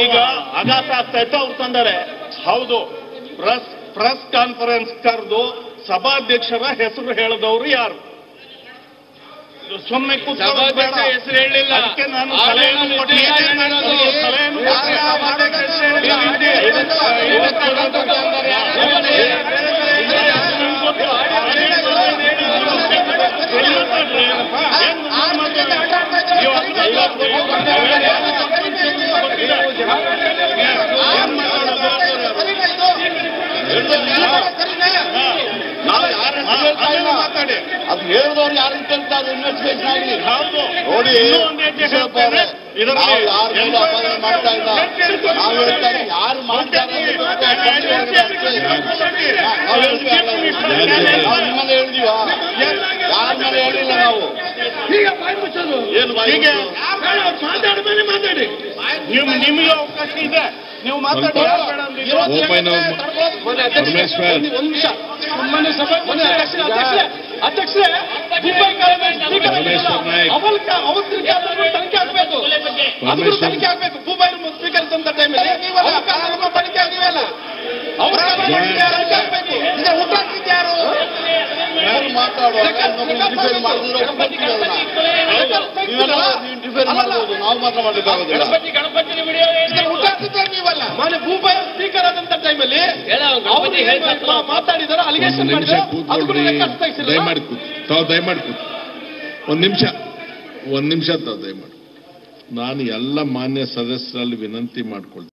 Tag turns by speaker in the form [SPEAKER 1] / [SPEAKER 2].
[SPEAKER 1] ಈಗ ಆಘಾತ ಆಗ್ತಾ ಇತ್ತು, ಅವ್ರು ತಂದರೆ. ಹೌದು, ಪ್ರೆಸ್ ಕಾನ್ಫರೆನ್ಸ್ ಕರೆದು ಸಭಾಧ್ಯಕ್ಷರ ಹೆಸರು ಹೇಳಿದವರು ಯಾರು? ಸುಮ್ಮನೆ
[SPEAKER 2] ಸಭಾಧ್ಯಕ್ಷ ಹೆಸರು ಹೇಳಿಲ್ಲ.
[SPEAKER 1] ಅದಕ್ಕೆ ನಾನು ಸಲಹೆಯನ್ನು ಮಾತಾಡಿ
[SPEAKER 2] ಅದು ಹೇಳಿದವ್ರು ಯಾರು ಅಂತ ಇನ್ವೆಸ್ಟಿಗೇಷನ್ ಆಗಲಿ.
[SPEAKER 1] ನೋಡಿ,
[SPEAKER 2] ನಾವು ಯಾರು ಅಪಾದನೆ ಮಾಡ್ತಾ ಇಲ್ಲ. ನಾವು ಹೇಳ್ತಾರೆ ಯಾರು ಮಾಡ್ತಾರೆ ನಾವು ನಿಮ್ಮಲ್ಲಿ ಹೇಳಿದೀವ, ಯಾರ ಮೇಲೆ ಹೇಳಿಲ್ಲ ನಾವು.
[SPEAKER 1] ಮಾತಾಡಿ, ನಿಮಗೆ ಅವಕಾಶ ಇದೆ, ನೀವು ಮಾತಾಡಿ.
[SPEAKER 3] ಅಧ್ಯಕ್ಷರೇ, ತನಿಖೆ ಆಗಬೇಕು, ತನಿಖೆ ಆಗಬೇಕು. ಭೂಪಾಯಿ ಸ್ವೀಕರಿಸಿದಂತ ಟೈಮಲ್ಲಿ ತನಿಖೆ ಆಗಿವೆಲ್ಲ, ಅವ್ರ ಆಗಬೇಕು. ಹುಟ್ಟಾಕಿದ್ಯಾರು
[SPEAKER 2] ಮಾತಾಡುವ ಮಾಡ್ಬೋದು, ನಾವು ಮಾತ್ರ ಮಾಡ್ಲಿಕ್ಕಾಗೋದಿಲ್ಲ.
[SPEAKER 3] ಹುಟ್ಟಾಕಿದ್ದಾರೆ ನೀವಲ್ಲ. ಮಾನ್ಯ ಭೂಪಾಯಿ ಸ್ಪೀಕರ್ ಆದಂತ ಟೈಮಲ್ಲಿ ಮಾತಾಡಿದಾರೆ, ಅಲಿಗೇಷನ್
[SPEAKER 4] ದಯಮಾಡಿ ಒಂದು ನಿಮಿಷ ತಾವು ದಯಮಾಡಿ. ನಾನು ಎಲ್ಲ ಮಾನ್ಯ ಸದಸ್ಯರಲ್ಲಿ ವಿನಂತಿ ಮಾಡ್ಕೊಳ್ತೀನಿ.